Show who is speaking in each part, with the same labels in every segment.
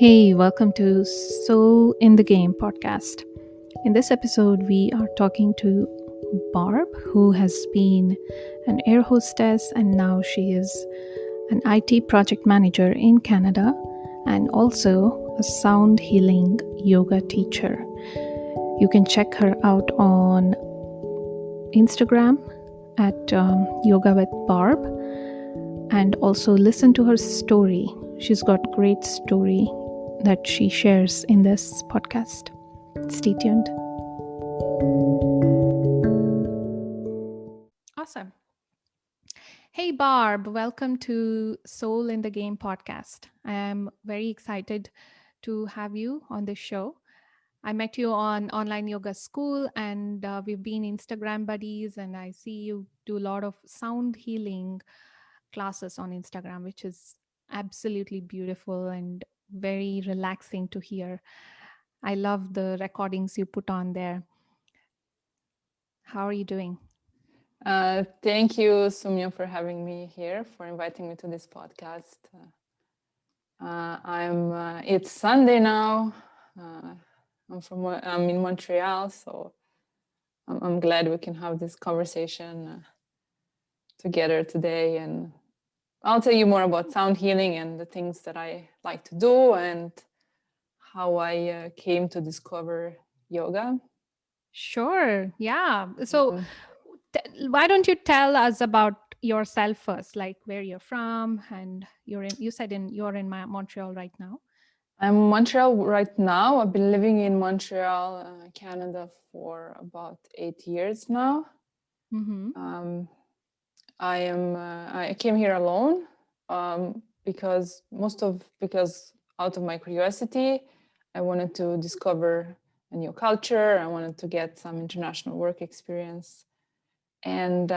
Speaker 1: Hey, welcome to Soul in the Game podcast. In this episode, we are talking to Barb, who has been an air hostess and now she is an IT project manager in Canada and also a sound healing yoga teacher. You can check her out on Instagram at Yoga with Barb and also listen to her story. She's got great story that she shares in this podcast. Stay tuned. Awesome. Hey, Barb, welcome to Soul in the Game podcast. I am very excited to have you on this show. I met you on online yoga school and we've been Instagram buddies, and I see you do a lot of sound healing classes on Instagram, which is absolutely beautiful and very relaxing to hear. I love the recordings you put on there. How are you doing?
Speaker 2: Thank you, Soumya, for having me here, for inviting me to this podcast. It's Sunday now. I'm in Montreal, so I'm glad we can have this conversation together today. And I'll tell you more about sound healing and the things that I like to do and how I came to discover yoga.
Speaker 1: Sure. Yeah. So, why don't you tell us about yourself first, like where you're from, and you're in Montreal right now.
Speaker 2: I'm in Montreal right now. I've been living in Montreal, Canada for about 8 years now.
Speaker 1: Mm-hmm.
Speaker 2: I came here alone because out of my curiosity, I wanted to discover a new culture. I wanted to get some international work experience and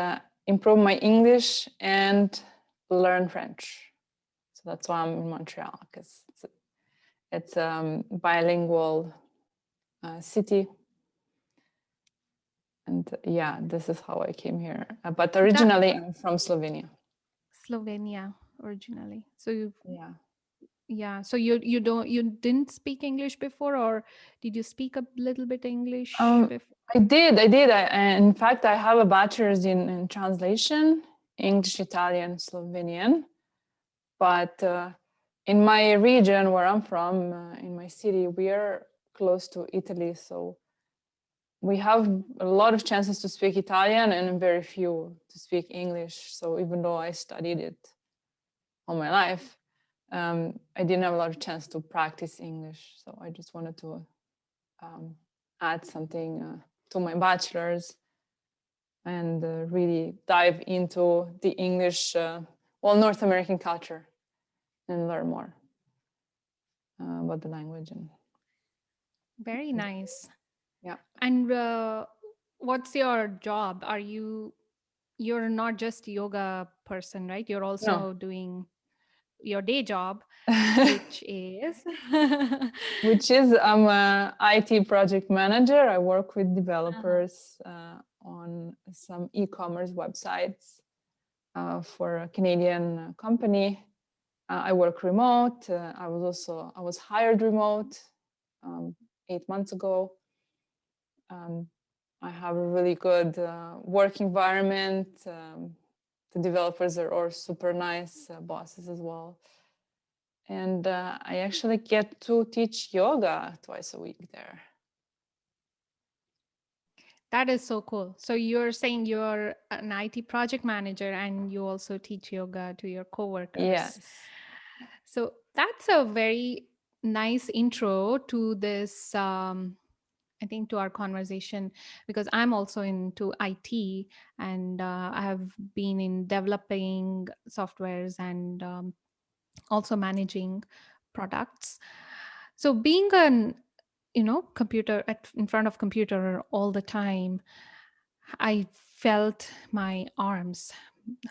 Speaker 2: improve my English and learn French. So that's why I'm in Montreal, because it's a bilingual city. And yeah, this is how I came here. But originally, I'm from Slovenia.
Speaker 1: Slovenia originally. So
Speaker 2: Yeah.
Speaker 1: So you didn't speak English before, or did you speak a little bit English before?
Speaker 2: I did. In fact, I have a bachelor's in translation, English, Italian, Slovenian. But in my region where I'm from, in my city, we are close to Italy. So we have a lot of chances to speak Italian and very few to speak English. So even though I studied it all my life, I didn't have a lot of chance to practice English. So I just wanted to add something to my bachelor's and really dive into the English, North American culture and learn more about the language.
Speaker 1: Very nice.
Speaker 2: Yeah.
Speaker 1: And what's your job? You're not just yoga person, right? You're also doing your day job, which is
Speaker 2: I'm a IT project manager. I work with developers on some e-commerce websites for a Canadian company. I work remote. I was hired remote 8 months ago. I have a really good work environment. The developers are all super nice bosses as well. And I actually get to teach yoga twice a week there.
Speaker 1: That is so cool. So you're saying you're an IT project manager and you also teach yoga to your coworkers.
Speaker 2: Yes.
Speaker 1: So that's a very nice intro to this, I think, to our conversation, because I'm also into IT and I have been in developing softwares and also managing products. So being an computer in front of computer all the time, I felt my arms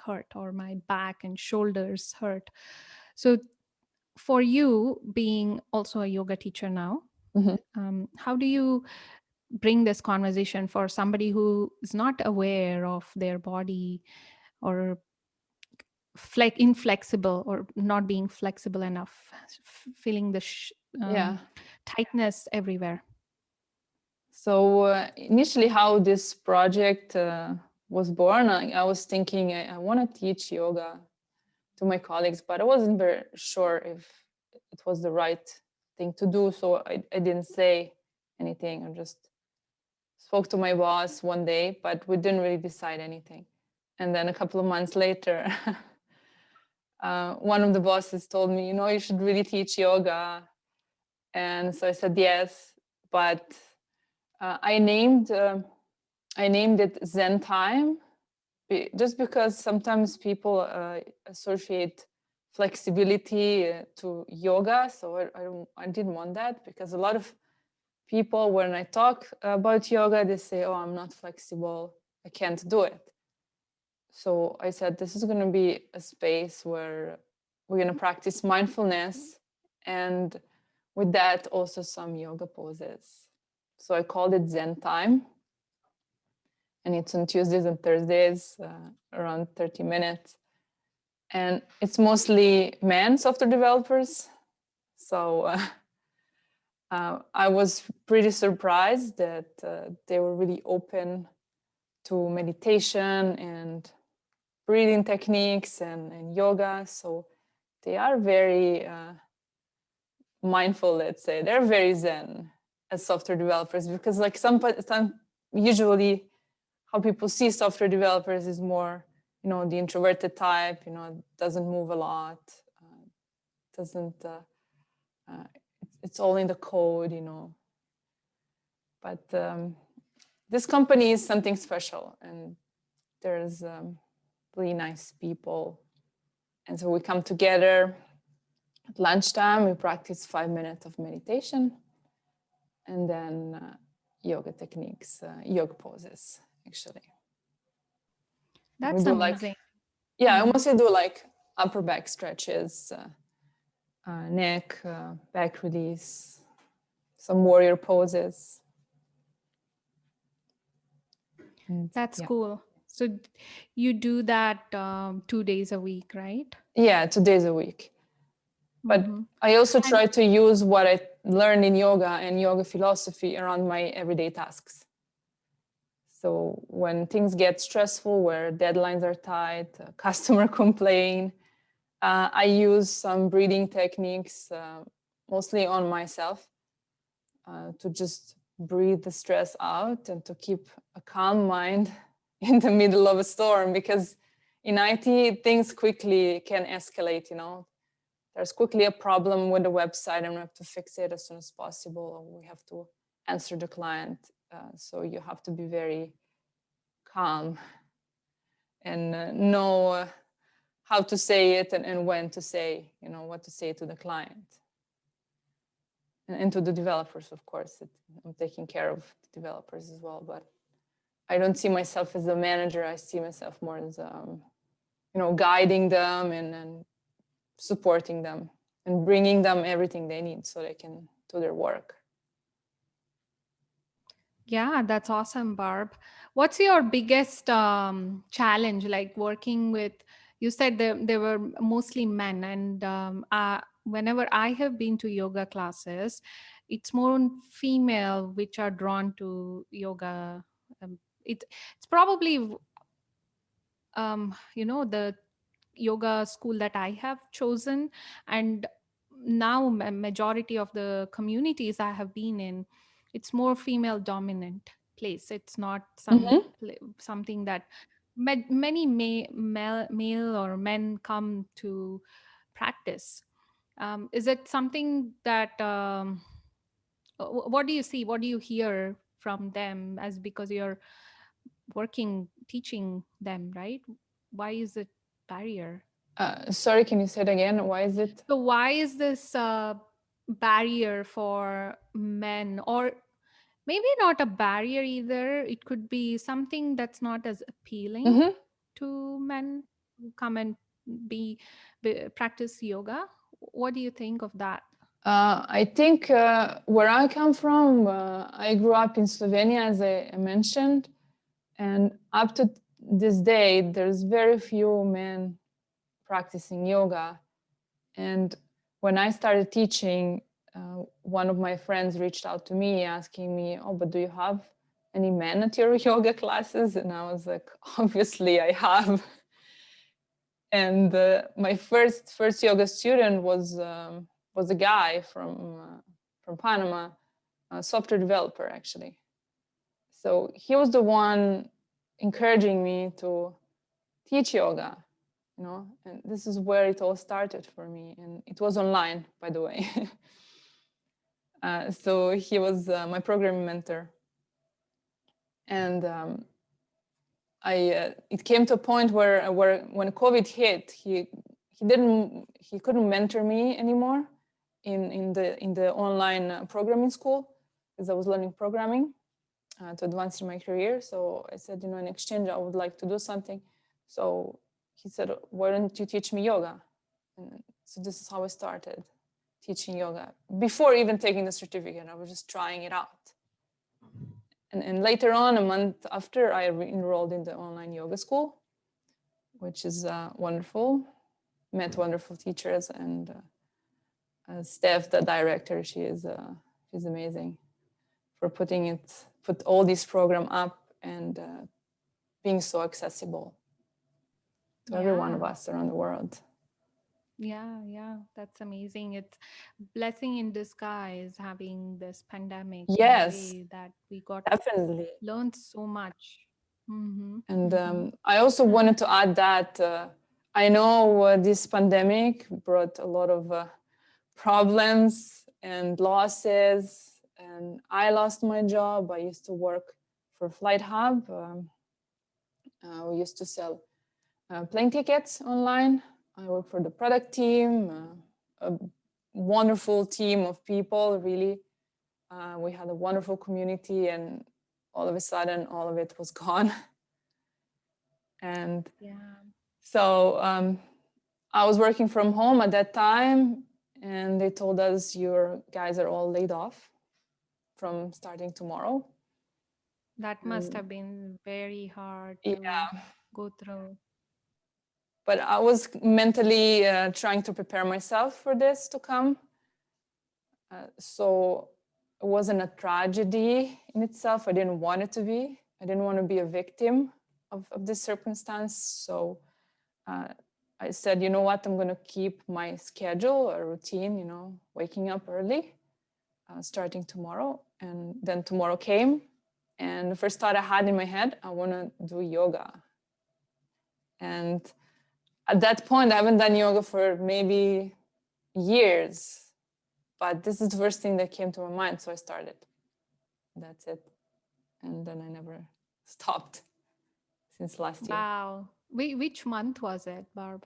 Speaker 1: hurt or my back and shoulders hurt. So for you, being also a yoga teacher now, how do you bring this conversation for somebody who is not aware of their body or inflexible or not being flexible enough, feeling the
Speaker 2: Yeah.
Speaker 1: tightness everywhere.
Speaker 2: So initially, how this project was born, I was thinking I want to teach yoga to my colleagues, but I wasn't very sure if it was the right thing to do. So I didn't say anything. I just spoke to my boss one day, but we didn't really decide anything. And then a couple of months later, one of the bosses told me, you should really teach yoga. And so I said yes, but I named it Zen time, just because sometimes people associate flexibility to yoga. So I didn't want that, because a lot of people, when I talk about yoga, they say, oh, I'm not flexible, I can't do it. So I said, this is going to be a space where we're going to practice mindfulness, and with that also some yoga poses. So I called it Zen time, and it's on Tuesdays and Thursdays, around 30 minutes. And it's mostly men software developers. So I was pretty surprised that they were really open to meditation and breathing techniques and yoga. So they are very mindful, let's say. They're very Zen as software developers, because like some usually how people see software developers is more, the introverted type, doesn't move a lot, doesn't, it's all in the code, But this company is something special, and there's really nice people. And so we come together at lunchtime, we practice 5 minutes of meditation, and then yoga techniques, yoga poses, actually. We
Speaker 1: That's
Speaker 2: do
Speaker 1: amazing.
Speaker 2: I mostly do like upper back stretches, neck, back release, some warrior poses.
Speaker 1: That's cool. So you do that 2 days a week, right?
Speaker 2: Yeah, 2 days a week. But
Speaker 1: Mm-hmm.
Speaker 2: I also try to use what I learned in yoga and yoga philosophy around my everyday tasks. So when things get stressful, where deadlines are tight, customer complain, I use some breathing techniques, mostly on myself, to just breathe the stress out and to keep a calm mind in the middle of a storm. Because in IT, things quickly can escalate, There's quickly a problem with the website and we have to fix it as soon as possible, or we have to answer the client. So you have to be very calm and know how to say it and when to say, what to say to the client. And to the developers, of course. I'm taking care of the developers as well, but I don't see myself as a manager. I see myself more as, guiding them and supporting them and bringing them everything they need so they can do their work.
Speaker 1: Yeah, that's awesome, Barb. What's your biggest challenge, like working with? You said they were mostly men, and whenever I have been to yoga classes, it's more female which are drawn to yoga. It's probably the yoga school that I have chosen, and now majority of the communities I have been in, it's more female dominant place. It's not something that many male or men come to practice. Is it something that what do you see, what do you hear from them, as because you're working teaching them, right? Why is it barrier?
Speaker 2: Sorry, can you say it again? Why is it?
Speaker 1: So why is this barrier for men, or maybe not a barrier either? It could be something that's not as appealing to men who come and practice yoga. What do you think of that?
Speaker 2: I think where I come from, I grew up in Slovenia, as I mentioned, and up to this day, there's very few men practicing yoga. And when I started teaching, one of my friends reached out to me asking me, "Oh, but do you have any men at your yoga classes?" And I was like, "Obviously, I have." And my first yoga student was a guy from Panama, a software developer actually. So he was the one encouraging me to teach yoga, and this is where it all started for me. And it was online, by the way. So he was my programming mentor. And it came to a point where when COVID hit, he couldn't mentor me anymore in the online programming school, because I was learning programming to advance in my career. So I said, in exchange, I would like to do something. So he said, "Why don't you teach me yoga?" And so this is how I started teaching yoga. Before even taking the certificate, I was just trying it out. And later on, a month after, I enrolled in the online yoga school, which is wonderful. Met wonderful teachers, and Steph, the director, she's amazing for put all this program up and being so accessible to every one of us around the world.
Speaker 1: Yeah, that's amazing. It's blessing in disguise having this pandemic in a
Speaker 2: Yes,
Speaker 1: way that we got
Speaker 2: definitely.
Speaker 1: learned so much.
Speaker 2: And I also wanted to add that I know this pandemic brought a lot of problems and losses, and I lost my job. I used to work for Flight Hub. We used to sell plane tickets online. I work for the product team, a wonderful team of people, really. We had a wonderful community, and all of a sudden, all of it was gone. And so I was working from home at that time, and they told us, "Your guys are all laid off from starting tomorrow."
Speaker 1: That must have been very hard to
Speaker 2: Yeah.
Speaker 1: go through.
Speaker 2: But I was mentally trying to prepare myself for this to come. So it wasn't a tragedy in itself. I didn't want it to be. I didn't want to be a victim of this circumstance. So I said, "You know what? I'm going to keep my schedule, a routine, waking up early, starting tomorrow." And then tomorrow came. And the first thought I had in my head, I want to do yoga. And at that point, I haven't done yoga for maybe years, but this is the first thing that came to my mind. So I started. That's it. And then I never stopped since last year.
Speaker 1: Wow. Which month was it, Barb?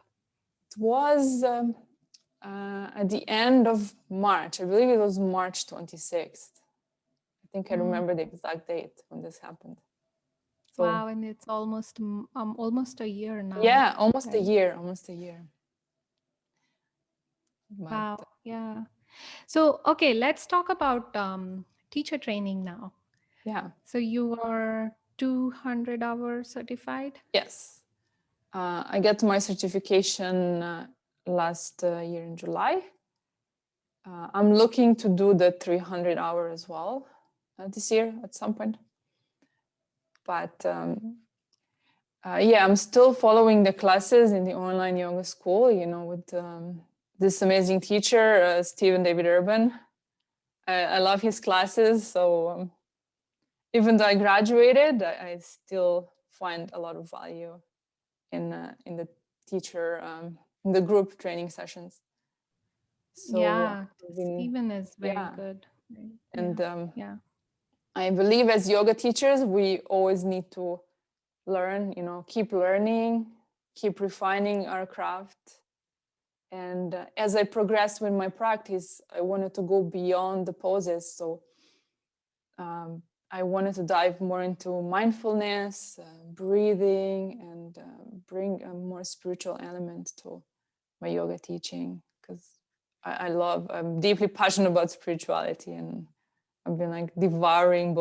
Speaker 2: It was at the end of March. I believe it was March 26th. I think I remember the exact date when this happened. So,
Speaker 1: wow, and it's almost a year now.
Speaker 2: yeah, almost a
Speaker 1: Right?
Speaker 2: year. Almost a year. But
Speaker 1: Wow. Yeah. So, okay, let's talk about teacher training now.
Speaker 2: yeah.
Speaker 1: So you are 200-hour certified?
Speaker 2: Yes. I got my certification last year in July. I'm looking to do the 300-hour as well this year at some point. But yeah, I'm still following the classes in the online yoga school, with this amazing teacher, Stephen David Urban. I love his classes. So even though I graduated, I still find a lot of value in the teacher, in the group training sessions. So
Speaker 1: Yeah, Stephen is very
Speaker 2: yeah.
Speaker 1: good. Right?
Speaker 2: And
Speaker 1: Yeah.
Speaker 2: I believe as yoga teachers, we always need to learn, keep learning, keep refining our craft. And as I progressed with my practice, I wanted to go beyond the poses. So I wanted to dive more into mindfulness, breathing, and bring a more spiritual element to my yoga teaching, because I'm deeply passionate about spirituality, and I've been like devouring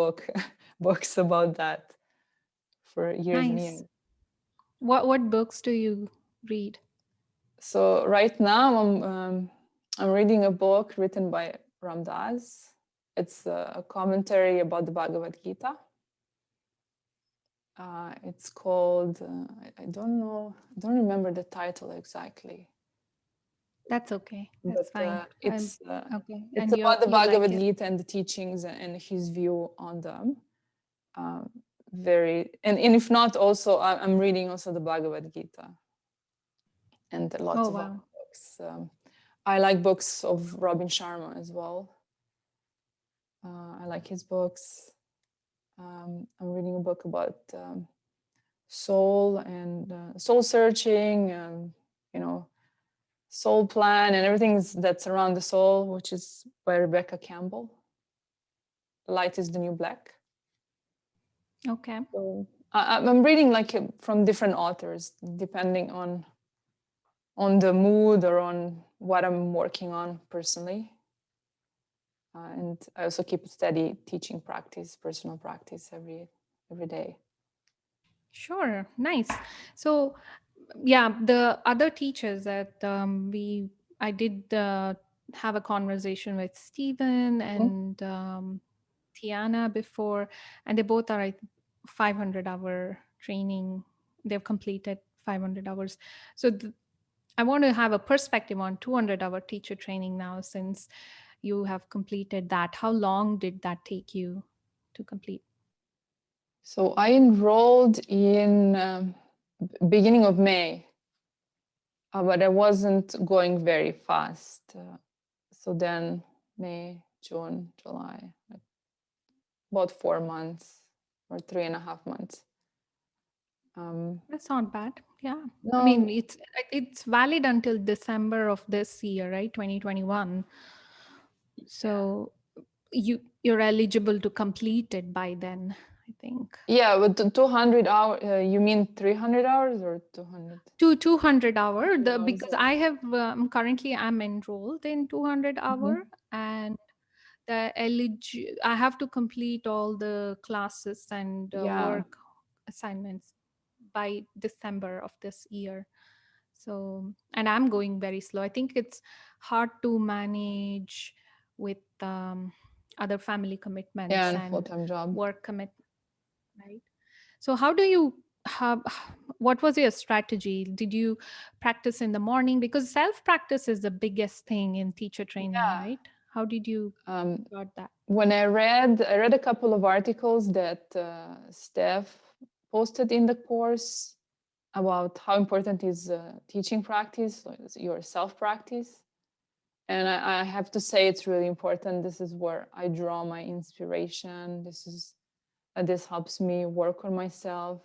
Speaker 2: books about that for years and years.
Speaker 1: Nice. What books do you read?
Speaker 2: So right now I'm reading a book written by Ram Dass. It's a commentary about the Bhagavad-Gita. It's called, I don't know, I don't remember the title exactly,
Speaker 1: That's okay.
Speaker 2: but
Speaker 1: That's fine. Okay.
Speaker 2: it's
Speaker 1: And
Speaker 2: about the
Speaker 1: you like it.
Speaker 2: Bhagavad-Gita and the teachings and his view on them. Um, and if not, also I'm reading also the Bhagavad-Gita and lots
Speaker 1: Oh
Speaker 2: of other
Speaker 1: wow.
Speaker 2: books. I like books of Robin Sharma as well. I like his books. I'm reading a book about soul and soul searching, you know, soul plan and everything that's around the soul, which is by Rebecca Campbell. Light is the New Black.
Speaker 1: Okay.
Speaker 2: So I'm reading like from different authors, depending on the mood or on what I'm working on personally. And I also keep a steady teaching practice, personal practice every day.
Speaker 1: Sure. Nice. So yeah, the other teachers that I did have a conversation with Stephen
Speaker 2: Mhm.
Speaker 1: and Tiana before, and they both are 500-hour training. They've completed 500 hours. So I want to have a perspective on 200-hour teacher training now, since you have completed that. How long did that take you to complete?
Speaker 2: So I enrolled in beginning of May, but I wasn't going very fast. So then May, June, July, like about 4 months or 3.5 months.
Speaker 1: That's not bad. Yeah. I
Speaker 2: No,
Speaker 1: mean, it's valid until December of this year, right? 2021. So you're eligible to complete it by then, I think.
Speaker 2: yeah, but 200 hours, you mean 300 hours or 200?
Speaker 1: 200 hour,
Speaker 2: 200 hours,
Speaker 1: because
Speaker 2: yeah.
Speaker 1: I have currently I'm enrolled in 200 hour,
Speaker 2: Mhm.
Speaker 1: and I have to complete all the classes and
Speaker 2: Yeah,
Speaker 1: work assignments by December of this year. So, and I'm going very slow. I think it's hard to manage with other family
Speaker 2: yeah,
Speaker 1: commitments
Speaker 2: and
Speaker 1: and
Speaker 2: full-time job.
Speaker 1: work commitment, right? So, how do you have? What was your strategy? Did you practice in the morning? Because self practice is the biggest thing in teacher training,
Speaker 2: Yeah.
Speaker 1: right? How did you
Speaker 2: Um,
Speaker 1: got that?
Speaker 2: when I read a couple of articles that Steph posted in the course about how important is teaching practice, so it's your self practice. And I have to say it's really important. This is where I draw my inspiration. This helps me work on myself,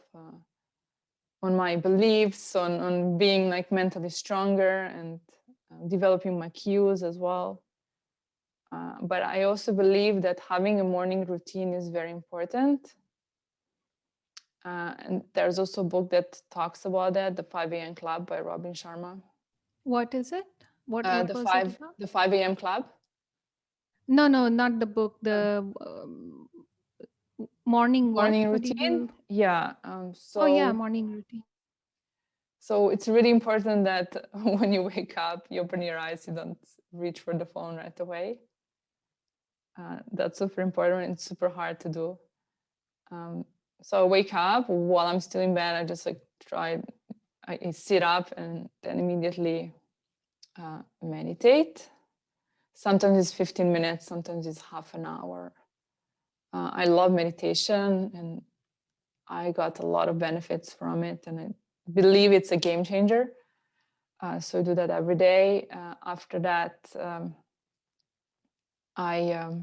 Speaker 2: on my beliefs, on being like mentally stronger and developing my cues as well. But I also believe that having a morning routine is very important. And there's also a book that talks about that, The 5 a.m. Club by Robin Sharma.
Speaker 1: What is it? What
Speaker 2: The
Speaker 1: was it
Speaker 2: five
Speaker 1: about?
Speaker 2: the 5 a.m. Club.
Speaker 1: No, no, not the book.
Speaker 2: Uh,
Speaker 1: The morning what?
Speaker 2: Morning
Speaker 1: What did
Speaker 2: routine.
Speaker 1: you?
Speaker 2: Yeah.
Speaker 1: Oh yeah, morning routine.
Speaker 2: So it's really important that when you wake up, you open your eyes, you don't reach for the phone right away. That's super important. It's super hard to do. Um, so I wake up while I'm still in bed. I just like I sit up and then immediately meditate. Sometimes it's 15 minutes, sometimes it's half an hour. I love meditation and I got a lot of benefits from it, and I believe it's a game changer. So I do that every day. After that, I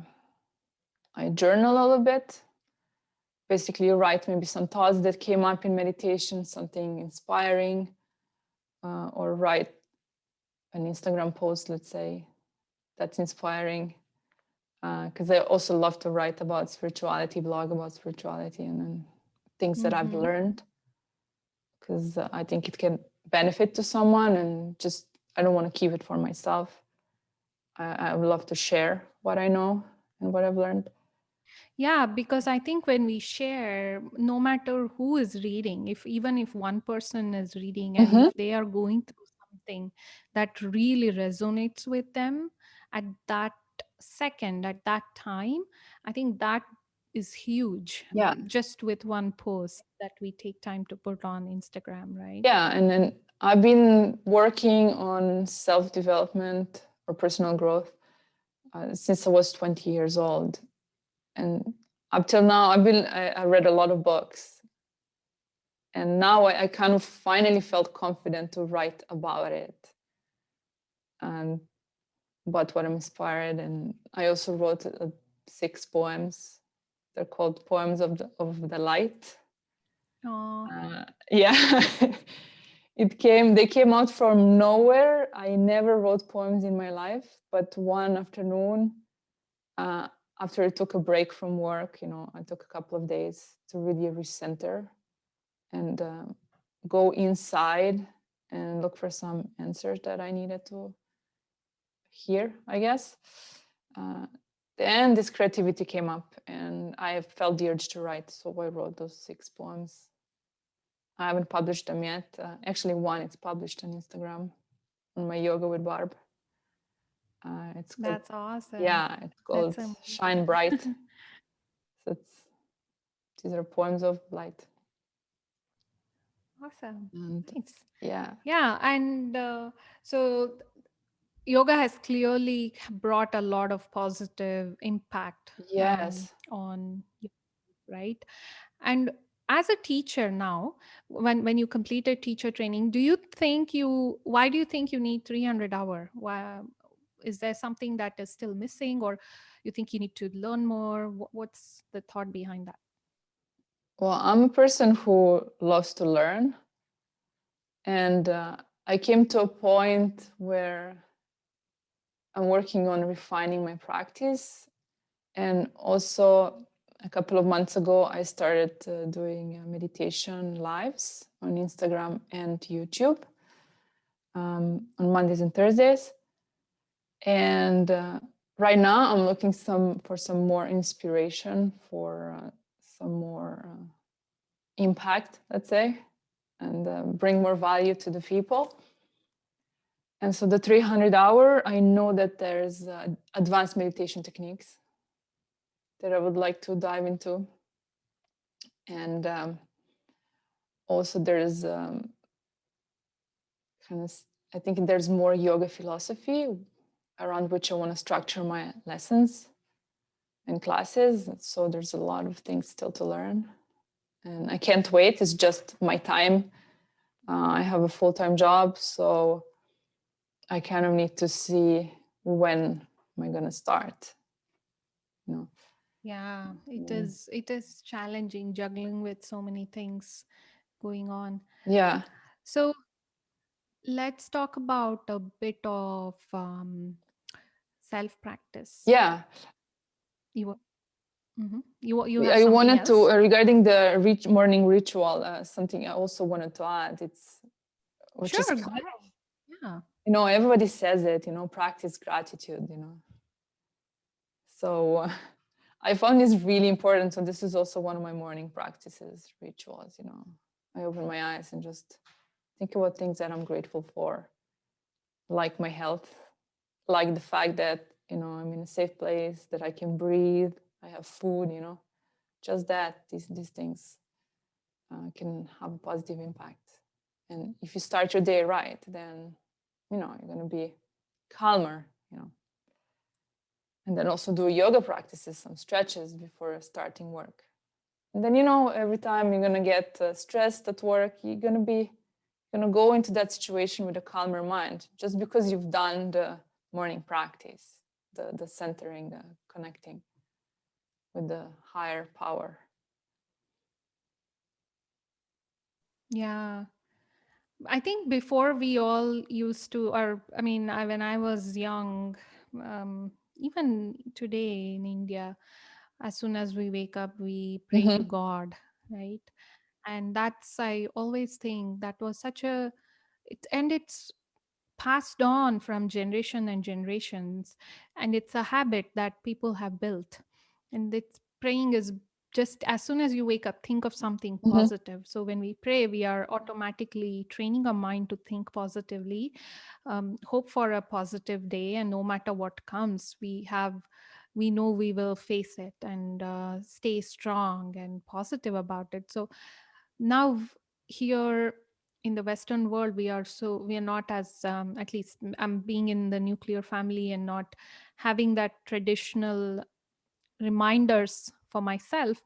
Speaker 2: I journal a little bit. Basically, you write maybe some thoughts that came up in meditation, something inspiring, or write an Instagram post, let's say, that's inspiring. Because I also love to write about spirituality, blog about spirituality, and things that I've
Speaker 1: Mm-hmm.
Speaker 2: learned. Because I think it can benefit to someone, and just I don't want to keep it for myself. I would love to share what I know and what I've learned.
Speaker 1: Yeah, because I think when we share, no matter who is reading, if even if one person is reading and
Speaker 2: Mm-hmm.
Speaker 1: if they are going through something that really resonates with them at that second, at that time, I think that is huge.
Speaker 2: Yeah.
Speaker 1: Just with one post that we take time to put on Instagram, right?
Speaker 2: Yeah, and then I've been working on self-development or personal growth since I was 20 years old, and up till now, I read a lot of books, and now I kind of finally felt confident to write about it and about what I'm inspired. And I also wrote 6 poems. They're called Poems of the Light.
Speaker 1: Oh,
Speaker 2: Yeah. They came out from nowhere. I never wrote poems in my life, but one afternoon, uh, after I took a break from work, I took a couple of days to really recenter and go inside and look for some answers that I needed to hear, I guess. Uh, then this creativity came up and I felt the urge to write. So I wrote those 6 poems. I haven't published them yet. Actually, one it's published on Instagram on my Yoga with Barb. It's called,
Speaker 1: that's awesome.
Speaker 2: yeah, it's
Speaker 1: That's
Speaker 2: called Shine
Speaker 1: amazing.
Speaker 2: Bright. So these are poems of light.
Speaker 1: Awesome.
Speaker 2: And
Speaker 1: Nice.
Speaker 2: yeah,
Speaker 1: Yeah. And so yoga has clearly brought a lot of positive impact
Speaker 2: yes.
Speaker 1: on you, right? And as a teacher now, when you completed teacher training, why do you think you need 300 hour? Why is there something that is still missing, or you think you need to learn more? What's the thought behind that?
Speaker 2: Well, I'm a person who loves to learn. And I came to a point where I'm working on refining my practice. And also, a couple of months ago, I started doing meditation lives on Instagram and YouTube on Mondays and Thursdays. And right now, I'm looking for some more inspiration, for some more impact, let's say, and bring more value to the people. And so the 300 hour, I know that there's advanced meditation techniques that I would like to dive into. And also there's kind of, I think there's more yoga philosophy around which I want to structure my lessons and classes. So there's a lot of things still to learn. And I can't wait. It's just my time. I have a full-time job, so I kind of need to see when am I going to start. You know.
Speaker 1: Yeah, it is challenging juggling with so many things going on.
Speaker 2: Yeah.
Speaker 1: So let's talk about a bit of self practice.
Speaker 2: Yeah.
Speaker 1: You you have
Speaker 2: I
Speaker 1: something
Speaker 2: wanted to
Speaker 1: else?
Speaker 2: regarding the morning ritual. Something I also wanted to add. It's which is
Speaker 1: Sure, go ahead. Yeah.
Speaker 2: everybody says it. Practice gratitude. So I found this really important. So this is also one of my morning practices, rituals. I open my eyes and just think about things that I'm grateful for, like my health, like the fact that I'm in a safe place, that I can breathe, I have food. Just that these things can have a positive impact. And if you start your day right, then you're going to be calmer. And then also do yoga practices, some stretches before starting work. And then every time you're going to get stressed at work, you're going to go into that situation with a calmer mind, just because you've done the morning practice, the centering, the connecting with the higher power.
Speaker 1: Yeah. I think before we all used to, or I mean, when I was young, even today in India, as soon as we wake up, we pray to
Speaker 2: Mm-hmm.
Speaker 1: God, right? And I always think that was and it's passed on from generation and generations, and it's a habit that people have built. And it's praying is just as soon as you wake up, think of something
Speaker 2: Mhm.
Speaker 1: positive. So when we pray, we are automatically training our mind to think positively, hope for a positive day, and no matter what comes, we know we will face it, and stay strong and positive about it. So now here in the Western world, we are not as, at least I'm being in the nuclear family and not having that traditional reminders for myself.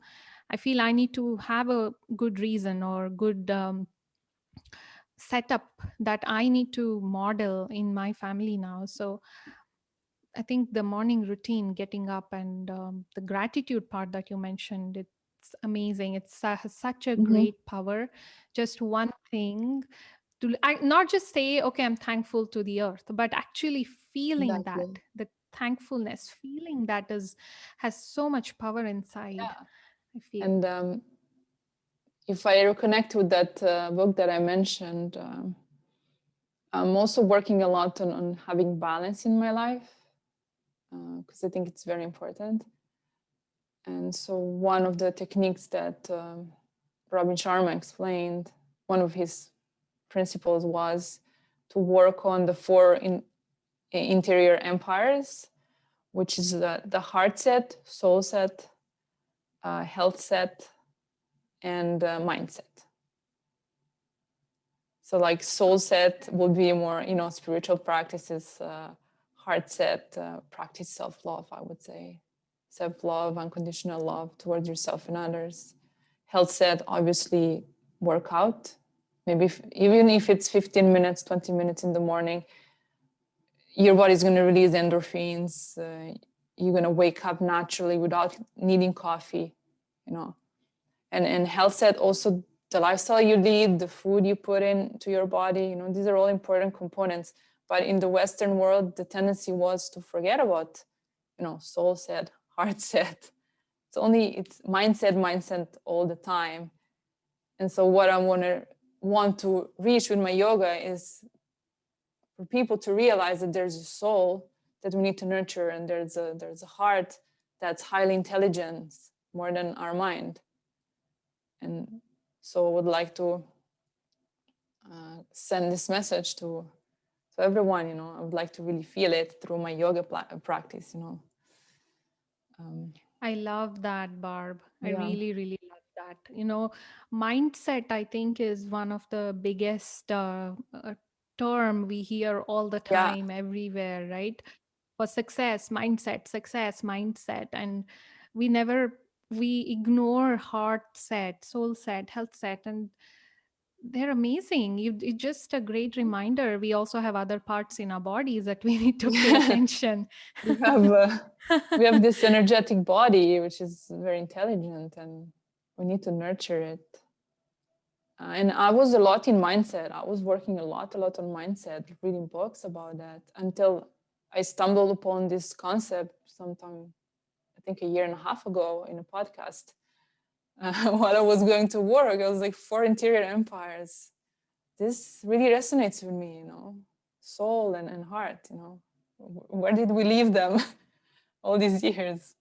Speaker 1: I feel I need to have a good reason or good setup that I need to model in my family now. So I think the morning routine, getting up, and the gratitude part that you mentioned, it's amazing. It's has such a
Speaker 2: Mhm.
Speaker 1: great power. Just one thing to not just say, okay, I'm thankful to the earth, but actually feeling that,
Speaker 2: Exactly.
Speaker 1: the thankfulness, feeling that is has so much power inside,
Speaker 2: Yeah.
Speaker 1: I feel.
Speaker 2: And if I reconnect with that book that I mentioned, I'm also working a lot on having balance in my life because I think it's very important. And so, one of the techniques that Robin Sharma explained, one of his principles was to work on the four interior empires, which is the heart set, soul set, health set, and mindset. So, like soul set would be more, spiritual practices. Heart set, practice self love. I would say, self love, unconditional love towards yourself and others. Health set, obviously, workout. Maybe even if it's 15 minutes, 20 minutes in the morning, your body's going to release endorphins. You're going to wake up naturally without needing coffee, you know. And health set also the lifestyle you lead, the food you put into your body, these are all important components. But in the Western world, the tendency was to forget about, soul set, heart set. It's mindset all the time. And so what I want to reach with my yoga is for people to realize that there's a soul that we need to nurture, and there's a heart that's highly intelligent more than our mind. And so I would like to send this message to everyone. I would like to really feel it through my yoga practice.
Speaker 1: I love that, Barb. I
Speaker 2: Yeah.
Speaker 1: really, really love that. Mindset, I think, is one of the biggest term we hear all the
Speaker 2: Yeah.
Speaker 1: time, everywhere, right? For success mindset. And we never, we ignore heart set, soul set, health set, and they're amazing. It's just a great reminder. We also have other parts in our bodies that we need to pay
Speaker 2: Yeah.
Speaker 1: attention.
Speaker 2: we have uh, we have this energetic body which is very intelligent, and we need to nurture it. And I was a lot in mindset. I was working a lot on mindset, reading books about that until I stumbled upon this concept sometime, I think a year and a half ago, in a podcast. While I was going to work, I was like, four interior empires. This really resonates with me, soul and heart, Where did we leave them all these years?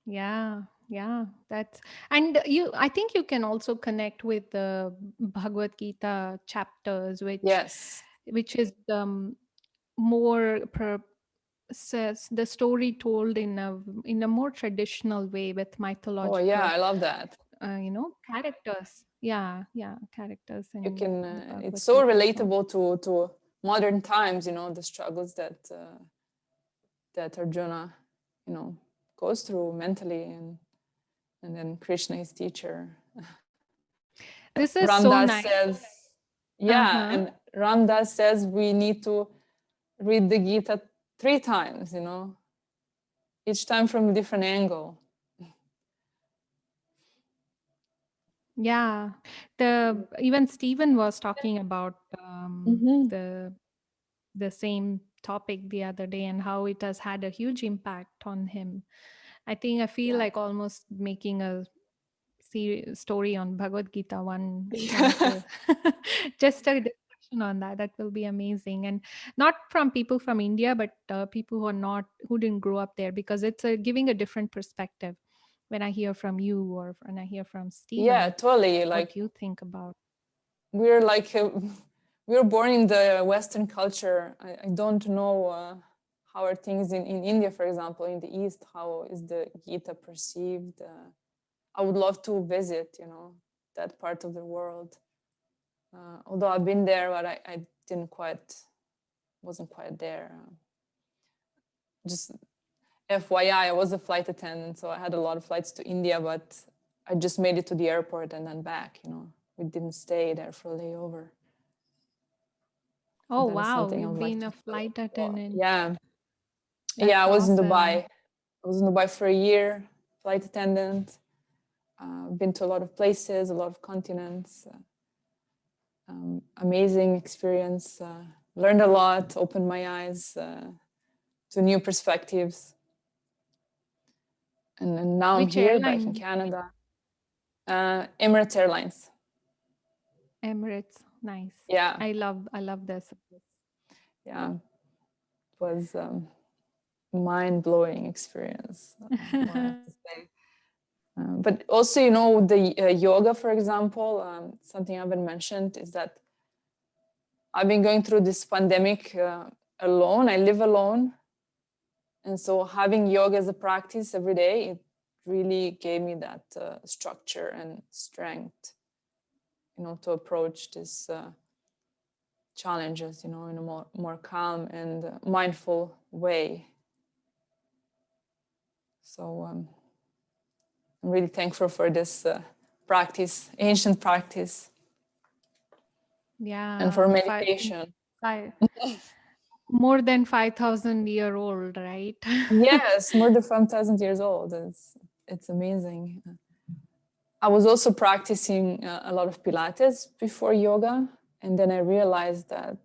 Speaker 1: Yeah, yeah, that's, and I think you can also connect with the Bhagavad Gita chapters,
Speaker 2: Yes.
Speaker 1: which is more says the story told in a more traditional way with
Speaker 2: Oh, yeah,
Speaker 1: mythological,
Speaker 2: I love that.
Speaker 1: characters. Yeah, yeah, characters
Speaker 2: You
Speaker 1: in
Speaker 2: can,
Speaker 1: the
Speaker 2: it's
Speaker 1: Bhagavad
Speaker 2: so
Speaker 1: Gita. So
Speaker 2: relatable to modern times, the struggles that Arjuna, you know, goes through mentally, and then Krishna, his teacher.
Speaker 1: this is so
Speaker 2: Ramdas
Speaker 1: nice.
Speaker 2: says, yeah,
Speaker 1: Uh-huh.
Speaker 2: and Ramdas says we need to read the Gita 3 times, each time from a different angle.
Speaker 1: Yeah, the even Stephen was talking about
Speaker 2: Mm-hmm.
Speaker 1: the same topic the other day, and how it has had a huge impact on him. I feel
Speaker 2: Yeah.
Speaker 1: like almost making a story on Bhagavad Gita, one of
Speaker 2: Yeah.
Speaker 1: the just a discussion on that. That will be amazing, and not from people from India, but people who are not, who didn't grow up there, because it's giving a different perspective. when I hear from you or when I hear from
Speaker 2: Yeah,
Speaker 1: Stephen,
Speaker 2: totally.
Speaker 1: what
Speaker 2: Like
Speaker 1: you think about.
Speaker 2: we're like we were born in the Western culture. I don't know how are things in India, for example, in the East. How is the Gita perceived? I would love to visit, that part of the world. Although I've been there, but I didn't quite, wasn't quite there. Just FYI, I was a flight attendant, so I had a lot of flights to India, but I just made it to the airport and then back. We didn't stay there for a layover. So
Speaker 1: Oh,
Speaker 2: that is
Speaker 1: wow.
Speaker 2: something I
Speaker 1: You've
Speaker 2: would like
Speaker 1: been
Speaker 2: to
Speaker 1: a
Speaker 2: do
Speaker 1: flight
Speaker 2: as well.
Speaker 1: attendant.
Speaker 2: Yeah. Yeah, I
Speaker 1: That's
Speaker 2: was in Dubai.
Speaker 1: awesome.
Speaker 2: I was in Dubai for a year, flight attendant. Been to a lot of places, a lot of continents. Amazing experience. Learned a lot, opened my eyes to new perspectives. And now I'm
Speaker 1: Which
Speaker 2: here back in
Speaker 1: airline?
Speaker 2: Canada. Emirates Airlines.
Speaker 1: Emirates. Nice.
Speaker 2: Yeah,
Speaker 1: I love this.
Speaker 2: yeah. It was mind-blowing experience, what I have to say. But also, the yoga, for example, something I haven't mentioned is that I've been going through this pandemic alone. I live alone. And so having yoga as a practice every day, it really gave me that structure and strength, to approach these challenges, in a more calm and mindful way. So I'm really thankful for this practice, ancient practice, and for
Speaker 1: Yeah,
Speaker 2: meditation.
Speaker 1: five, more than 5,000-year old, right?
Speaker 2: Yes, more than 5,000 years old. It's amazing. I was also practicing a lot of Pilates before yoga, and then I realized that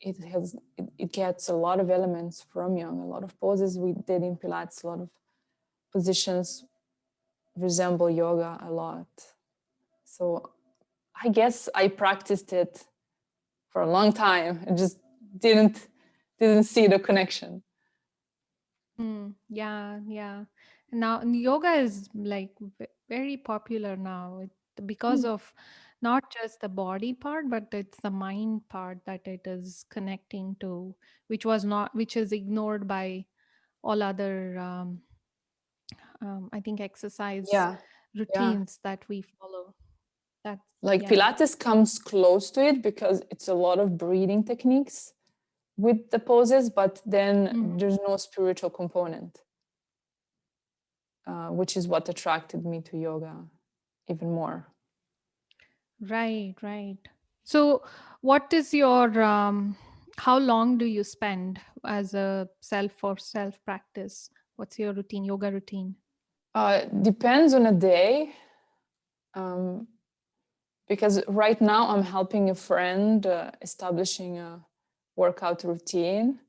Speaker 2: it gets a lot of elements from yoga. A lot of poses we did in Pilates, a lot of positions resemble yoga a lot. So I guess I practiced it for a long time. I just didn't see the connection.
Speaker 1: Yeah, yeah. Now yoga is like very popular now because of not just the body part, but it's the mind part that it is connecting to, which is ignored by all other, I think, exercise
Speaker 2: Yeah, yeah.
Speaker 1: routines that we follow. That's,
Speaker 2: Like
Speaker 1: yeah.
Speaker 2: Pilates comes close to it because it's a lot of breathing techniques with the poses, but then
Speaker 1: Mhm.
Speaker 2: there's no spiritual component, which is what attracted me to yoga even more.
Speaker 1: Right, right. So, what is your how long do you spend as a self practice? What's your routine, yoga routine?
Speaker 2: Depends on a day, um, because right now I'm helping a friend establishing a workout routine.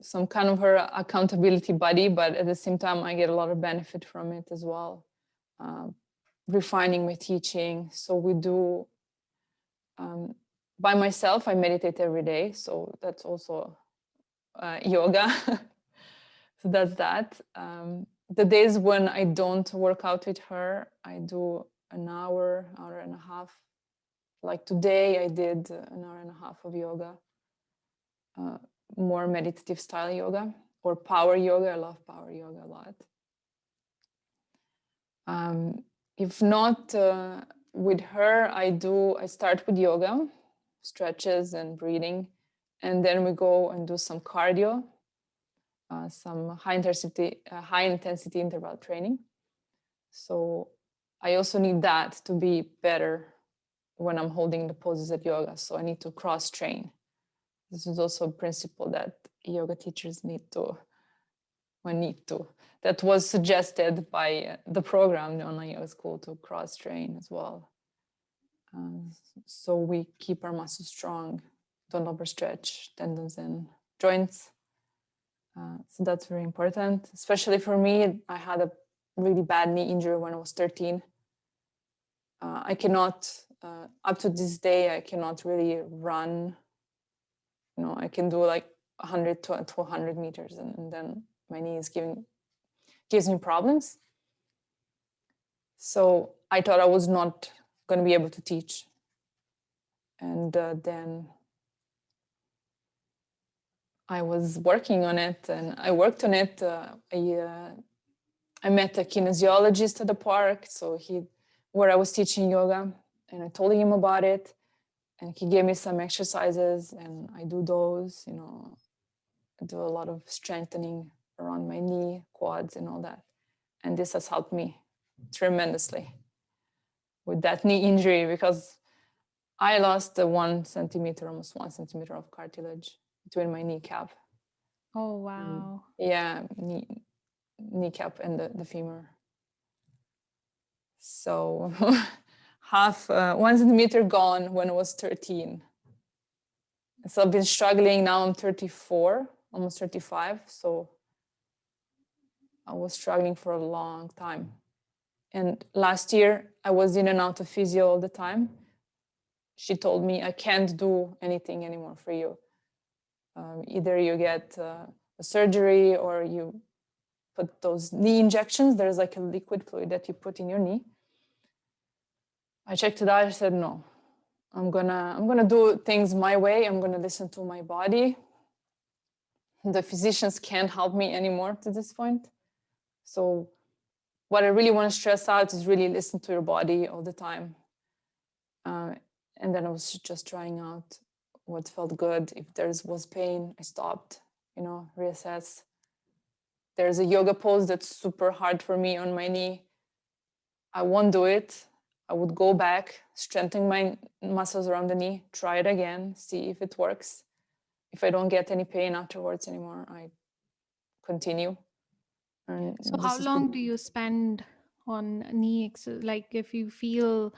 Speaker 2: So I'm kind of her accountability buddy, but at the same time, I get a lot of benefit from it as well. Uh, Refining my teaching. So we do um, by myself, I meditate every day. So that's also yoga. So that's that. The days when I don't work out with her, I do an hour and a half. Like today, I did an hour and a half of yoga, uh, more meditative style yoga or power yoga. I love power yoga a lot. Um, if not with her, I start with yoga, stretches and breathing, and then we go and do some cardio, some high intensity interval training. So I also need that to be better when I'm holding the poses at yoga. So I need to cross train. This is also a principle that yoga teachers need to. That was suggested by the program, the online yoga school, to cross train as well. So we keep our muscles strong, don't overstretch tendons and joints. So that's very important, especially for me. I had a really bad knee injury when I was 13. I cannot, up to this day, I cannot really run. I can do like 100 to 200 meters, and then my knee is gives me problems. So I thought I was not going to be able to teach. And then I was working on it, and I worked on it. I met a kinesiologist at the park, where I was teaching yoga, and I told him about it, and he gave me some exercises, and I do those. I do a lot of strengthening around my knee, quads, and all that, and this has helped me tremendously with that knee injury, because I lost almost 1 centimeter of cartilage between my kneecap.
Speaker 1: Oh, wow.
Speaker 2: Yeah, kneecap and the femur. So half 1 centimeter gone when I was 13. So I've been struggling. Now I'm 34, almost 35. So I was struggling for a long time. And last year I was in and out of physio all the time. She told me, I can't do anything anymore for you. Either you get a surgery or you put those knee injections. There's like a liquid fluid that you put in your knee. I checked it out. I said, no, I'm gonna do things my way. I'm gonna listen to my body. The physicians can't help me anymore to this point. So what I really want to stress out is really listen to your body all the time. And then I was just trying out what felt good. If there was pain, I stopped, reassess. There's a yoga pose that's super hard for me on my knee. I won't do it. I would go back, strengthen my muscles around the knee, try it again, see if it works. If I don't get any pain afterwards anymore, I continue. And
Speaker 1: So how
Speaker 2: this is
Speaker 1: long do you spend on knee like if you feel,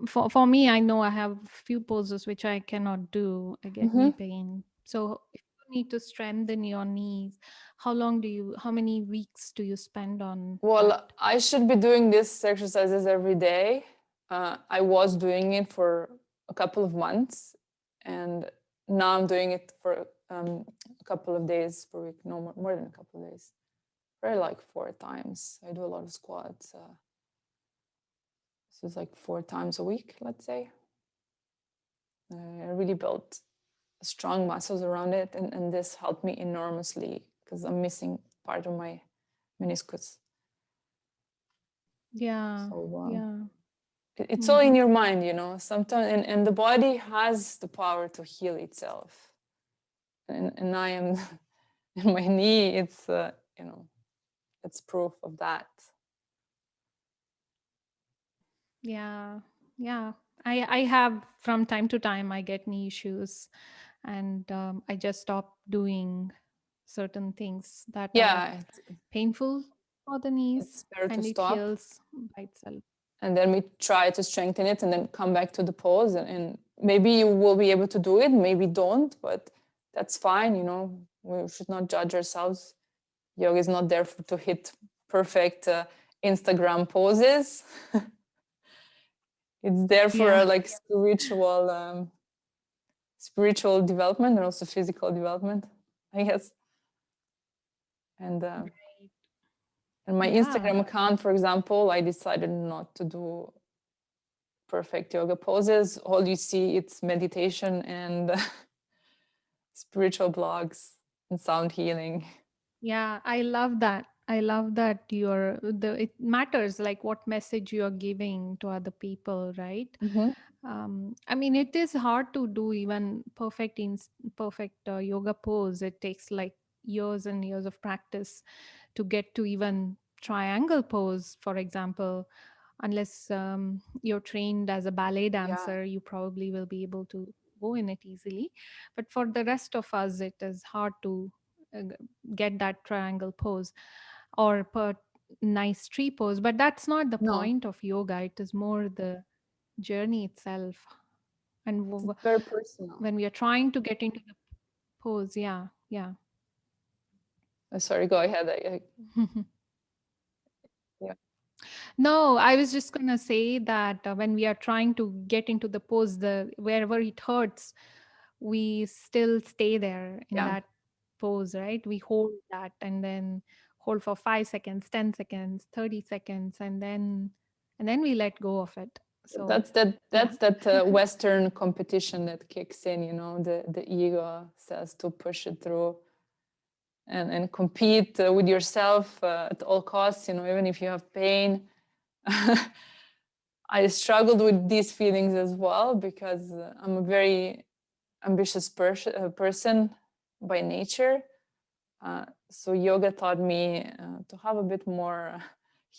Speaker 1: for me, I know I have few poses which I cannot do. I get knee pain. So if you need to strengthen your knees, how many weeks do you spend on that?
Speaker 2: Well, I should be doing these exercises every day. I was doing it for a couple of months, and now I'm doing it for a couple of days per week. No, more than a couple of days. Probably like 4 times. I do a lot of squats. This is like 4 times a week, let's say. I really built strong muscles around it, and this helped me enormously because I'm missing part of my meniscus.
Speaker 1: Yeah,
Speaker 2: So
Speaker 1: yeah.
Speaker 2: it's all in your mind, sometimes, and the body has the power to heal itself. And I am, in my knee, it's, it's proof of that.
Speaker 1: Yeah, yeah. I have, from time to time I get knee issues, and I just stop doing certain things that are
Speaker 2: Yeah,
Speaker 1: painful for the knees,
Speaker 2: it's better to
Speaker 1: and it
Speaker 2: stop.
Speaker 1: heals by itself.
Speaker 2: And then we try to strengthen it and then come back to the pose. And maybe you will be able to do it, maybe don't, but that's fine. We should not judge ourselves. Yoga is not there to hit perfect Instagram poses. It's there for
Speaker 1: Yeah,
Speaker 2: like spiritual development and also physical development, I guess. And my
Speaker 1: yeah,
Speaker 2: Instagram account, for example, I decided not to do perfect yoga poses. All you see, it's meditation and spiritual blogs and sound healing.
Speaker 1: yeah. I love that. I love that it matters like what message you're giving to other people, right?
Speaker 2: Mm-hmm.
Speaker 1: I mean, it is hard to do even perfect yoga pose. It takes like years and years of practice to get to even triangle pose, for example. Unless you're trained as a ballet
Speaker 2: Yeah.
Speaker 1: dancer, you probably will be able to go in it easily. But for the rest of us, it is hard to uh, g- get that triangle pose or put nice tree pose. But that's not the
Speaker 2: No,
Speaker 1: point of yoga. It is more the journey itself. And
Speaker 2: it's very personal.
Speaker 1: when we are trying to get into the pose, yeah, yeah.
Speaker 2: Sorry, go ahead. Yeah.
Speaker 1: No, I was just gonna say that when we are trying to get into the pose, the wherever it hurts, we still stay there in
Speaker 2: Yeah.
Speaker 1: that pose, right? We hold that and then hold for 5 seconds, 10 seconds, 30 seconds, and then we let go of it. So yeah.
Speaker 2: That's that Western competition that kicks in, the ego says to push it through and compete with yourself at all costs, even if you have pain. I struggled with these feelings as well because I'm a very ambitious person by nature. So yoga taught me to have a bit more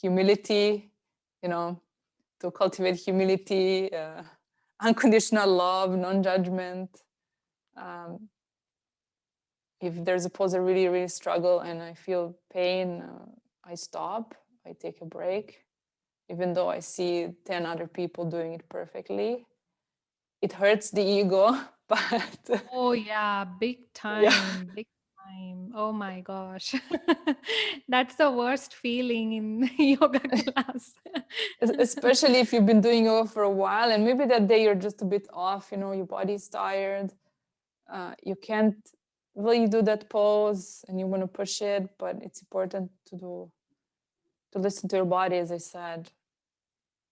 Speaker 2: humility, to cultivate humility, unconditional love, non-judgment. If there's a pose I really, really struggle and I feel pain, I stop, I take a break. Even though I see 10 other people doing it perfectly, it hurts the ego, but
Speaker 1: Oh yeah, big
Speaker 2: yeah.
Speaker 1: time, big time. Oh my gosh. That's the worst feeling in yoga class.
Speaker 2: Especially if you've been doing yoga for a while and maybe that day you're just a bit off, your body's tired, you can't really do that pose and you want to push it, but it's important to listen to your body, as I said,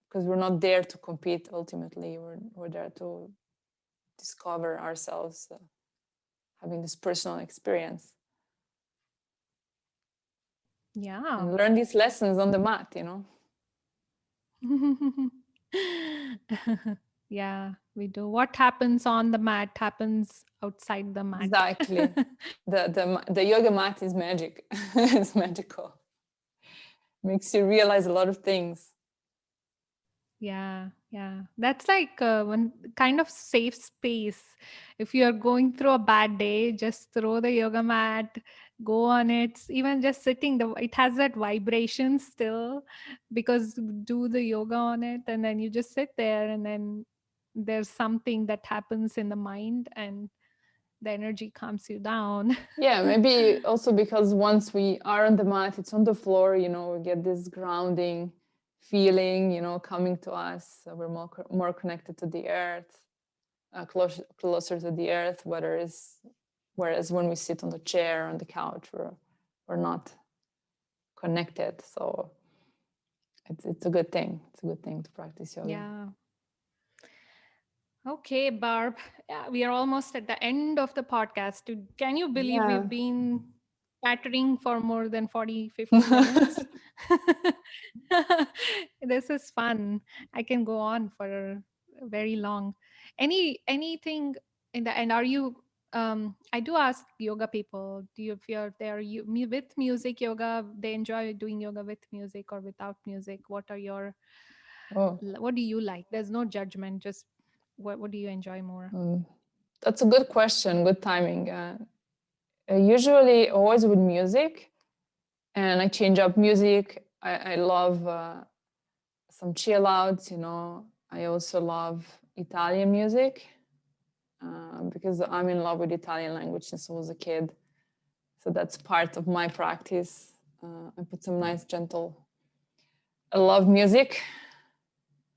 Speaker 2: because we're not there to compete. Ultimately, we're there to discover ourselves, having this personal experience
Speaker 1: Yeah.
Speaker 2: and learn these lessons on the mat,
Speaker 1: Yeah, we do. What happens on the mat happens outside the mat.
Speaker 2: Exactly. The yoga mat is magic. It's magical. Makes you realize a lot of things.
Speaker 1: Yeah, yeah. That's like one kind of safe space. If you're going through a bad day, just throw the yoga mat, go on it. Even just sitting, it has that vibration still because do the yoga on it, and then you just sit there, and then there's something that happens in the mind, and the energy calms you down.
Speaker 2: Yeah, maybe also because once we are on the mat, it's on the floor, we get this grounding feeling, coming to us. So we're more connected to the earth, closer to the earth, whereas when we sit on the chair, on the couch, we're not connected. So it's a good thing. It's a good thing to practice yoga.
Speaker 1: Yeah. Okay, Barb. Yeah, we are almost at the end of the podcast. Can you believe
Speaker 2: Yeah.
Speaker 1: we've been chattering for more than 40, 50 minutes? This is fun. I can go on for very long. Anything in the end? Are you I do ask yoga people, do you feel they're with music yoga, they enjoy doing yoga with music or without music?
Speaker 2: Oh,
Speaker 1: What do you like? There's no judgment, just what do you enjoy more?
Speaker 2: that's a good question. Good timing. Usually, always with music, and I change up music. I love some chill outs. I also love Italian music because I'm in love with Italian language since I was a kid. So that's part of my practice. I put some nice, gentle. I love music.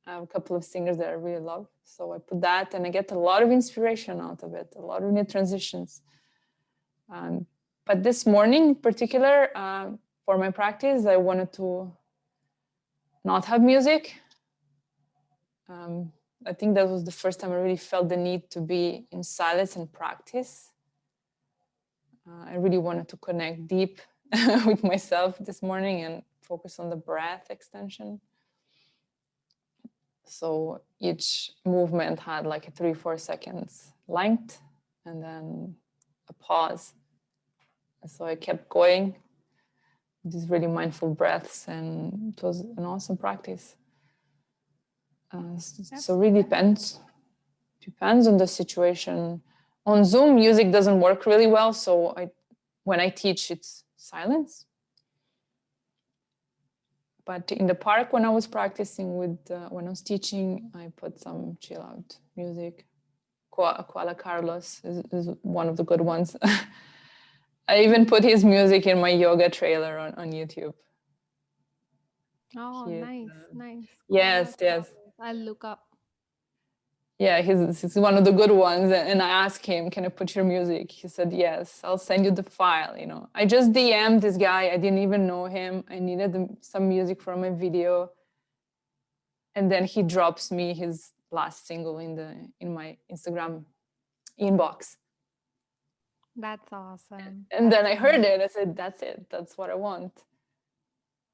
Speaker 2: I have a couple of singers that I really love. So I put that and I get a lot of inspiration out of it, a lot of new transitions. But this morning in particular, for my practice, I wanted to not have music. I think that was the first time I really felt the need to be in silence and practice. I really wanted to connect deep with myself this morning and focus on the breath extension. So each movement had like a 3-4 seconds length and then a pause. So I kept going with these really mindful breaths, and it was an awesome practice. So really depends on the situation. On Zoom, music doesn't work really well, so when I teach, it's silence. But in the park, when I was practicing when I was teaching, I put some chill out music. Koala Carlos is one of the good ones. I even put his music in my yoga trailer on YouTube.
Speaker 1: Oh,
Speaker 2: He,
Speaker 1: nice, nice. Koala
Speaker 2: yes, yes.
Speaker 1: Carlos. I'll look up.
Speaker 2: Yeah, he's one of the good ones. And I asked him, can I put your music? He said, yes, I'll send you the file. I just DM'd this guy. I didn't even know him. I needed some music for my video. And then he drops me his last single in my Instagram inbox.
Speaker 1: That's awesome.
Speaker 2: And then I heard it. I said, that's it. That's what I want.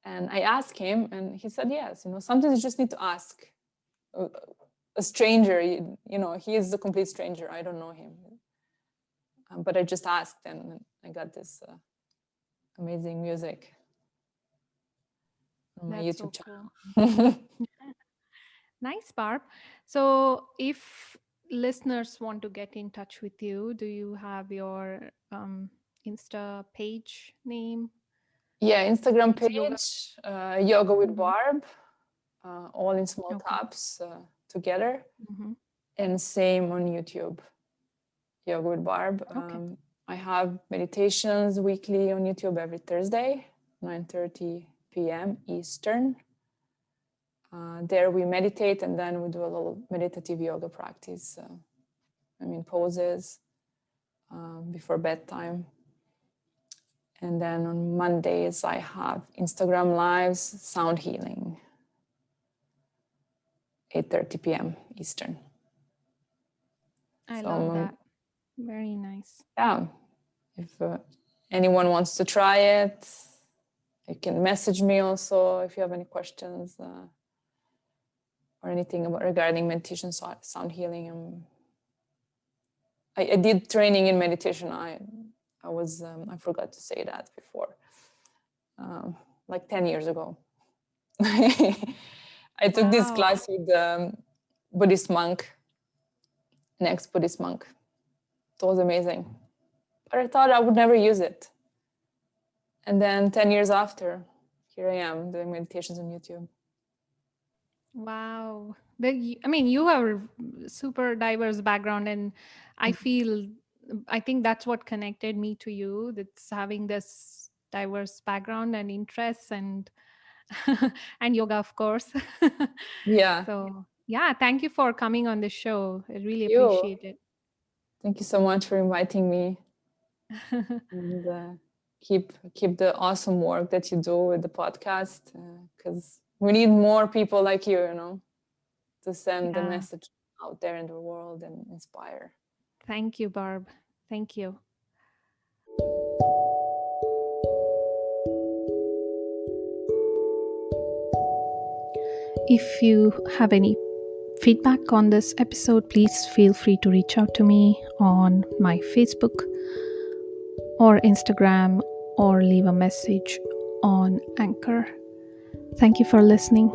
Speaker 2: And I asked him, and he said, yes. Sometimes you just need to ask a stranger. He is a complete stranger. I don't know him. But I just asked, and I got this amazing music on my
Speaker 1: That's
Speaker 2: YouTube
Speaker 1: so cool.
Speaker 2: channel.
Speaker 1: Nice, Barb. So, if listeners want to get in touch with you, do you have your Insta page name?
Speaker 2: Yeah, Instagram
Speaker 1: It's yoga.
Speaker 2: page, Yoga with
Speaker 1: Mhm.
Speaker 2: Barb, all in small
Speaker 1: Okay.
Speaker 2: caps together.
Speaker 1: Hmm.
Speaker 2: And same on YouTube, Yoga with Barb.
Speaker 1: Okay.
Speaker 2: I have meditations weekly on YouTube every Thursday, 9:30 p.m. Eastern. There we meditate, and then we do a little meditative yoga practice. Poses before bedtime. And then on Mondays, I have Instagram Lives, sound healing, 8:30 p.m. Eastern.
Speaker 1: I
Speaker 2: So,
Speaker 1: love that. Very nice.
Speaker 2: yeah, if anyone wants to try it, you can message me also if you have any questions or anything regarding meditation, sound healing. I did training in meditation. I forgot to say that before, like 10 years ago. I took this
Speaker 1: Wow.
Speaker 2: class with Buddhist monk, an ex-Buddhist monk. It was amazing. But I thought I would never use it. And then 10 years after, here I am doing meditations on YouTube.
Speaker 1: Wow. You have a super diverse background, and I feel, I think that's what connected me to you. That's having this diverse background and interests, and and yoga, of course.
Speaker 2: Yeah,
Speaker 1: So, yeah, thank you for coming on the show. I really
Speaker 2: you.
Speaker 1: appreciate it.
Speaker 2: Thank you so much for inviting me, and keep the awesome work that you do with the podcast, because we need more people like you, to send the
Speaker 1: Yeah.
Speaker 2: message out there in the world and inspire.
Speaker 1: Thank you, Barb. Thank you. If you have any feedback on this episode, please feel free to reach out to me on my Facebook or Instagram, or leave a message on Anchor. Thank you for listening.